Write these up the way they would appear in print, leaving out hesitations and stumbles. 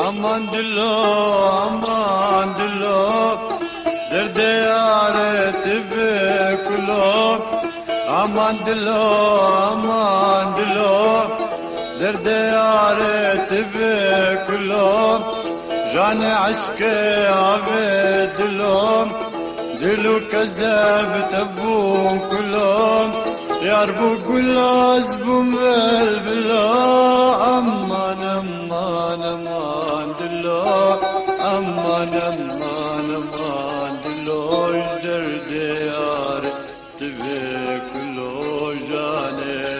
aman dilo Derd yaret beklo aman dilo Derd yaret beklo جان عشق عبدلهم دلو كذاب تبون كلهم ياربو كل زبون بالبلا أمان أمان أمان دلو أمان أمان أمان دلو يجدر ديار تبي كلو جان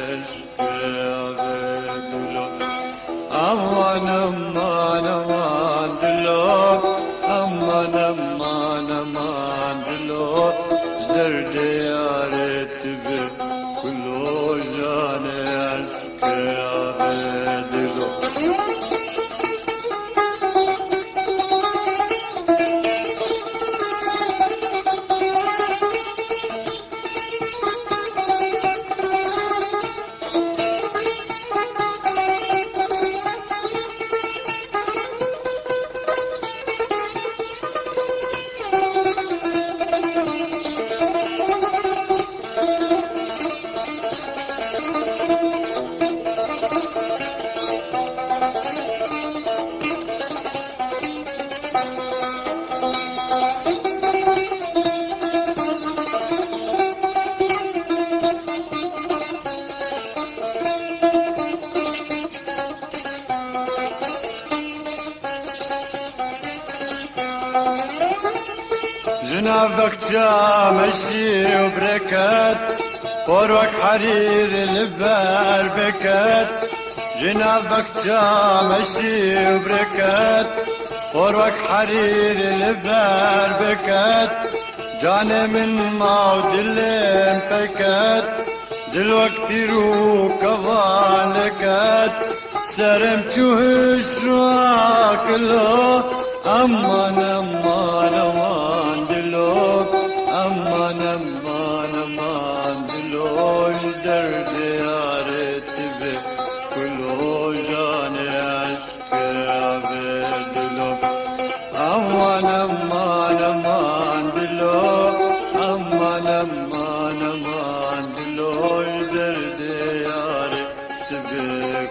عشق عبدلهم أمان أمان أمان aman aman aman dilo derd yaret be kulo jane aşk abedilo جنابك جامشي وبركات فوروك حرير البار بكات جنابك جامشي وبركات فوروك حرير البار بكات جاني من موت الليم بكات دلوقتي روك ظالكات سرم تشوهش واكله aman aman aman dilo aman aman aman dilo derd yaret be kulo jane aşk abedilo aman aman aman dilo aman aman aman dilo derd yaret be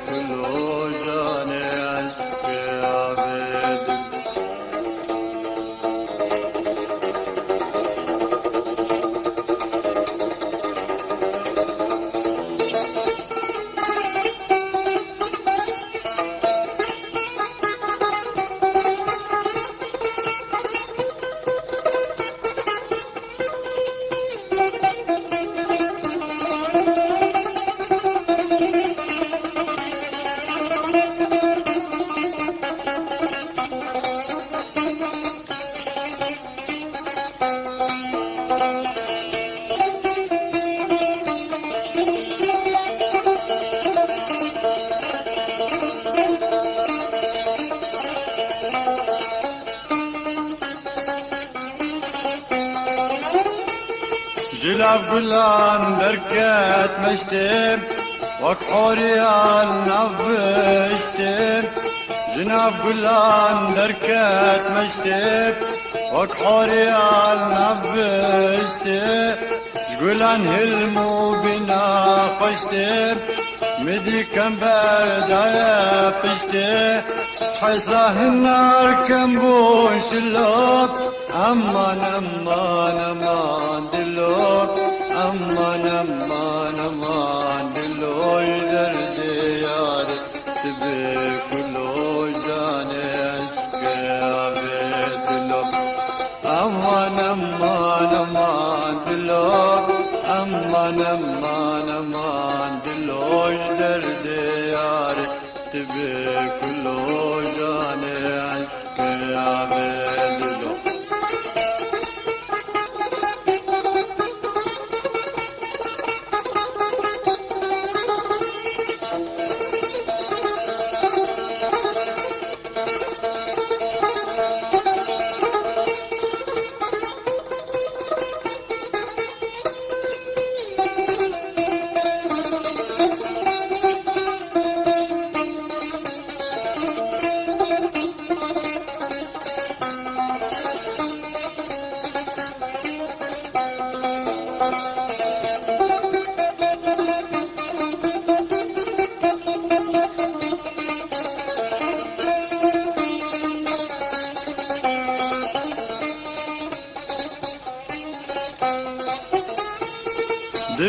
kulo jane aşk abedilo جلاب قلان بركات مشتم وكحوريان نبشتم جناب قلان بركات مشتم وكحوريان نبشتم قلان هلمو بنا قشتم مدي كم بردايا قشتم حيصاه النار كم بون شلوك aman aman aman dilo aman aman aman dilo derd yaret be kulo jane aşk abedilo aman aman aman dilo aman aman aman dilo derd yaret be kulo jane aşk abedilo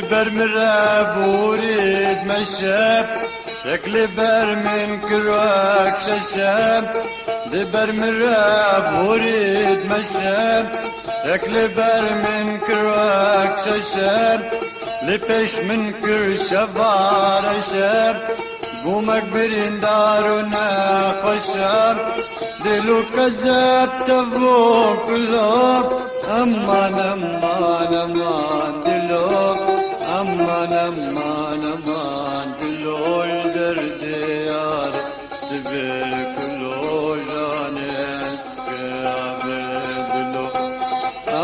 دبر مراب وريد مشاب شكل بر من كروك ششاب دبر مراب وريد مشاب شكل بر من كروك ششاب لبش من كر شفار شاب قومك برين دارنا خشاب دلو كذاب تفو كلوب أمان أمان أمان دلو أمان أمان أمان دلو الدرد يار تبر كلو جانس كابر دلو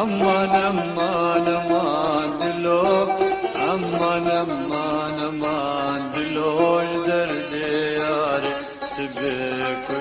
أمان أمان أمان دلو أمان أمان أمان دلو الدرد يار تبر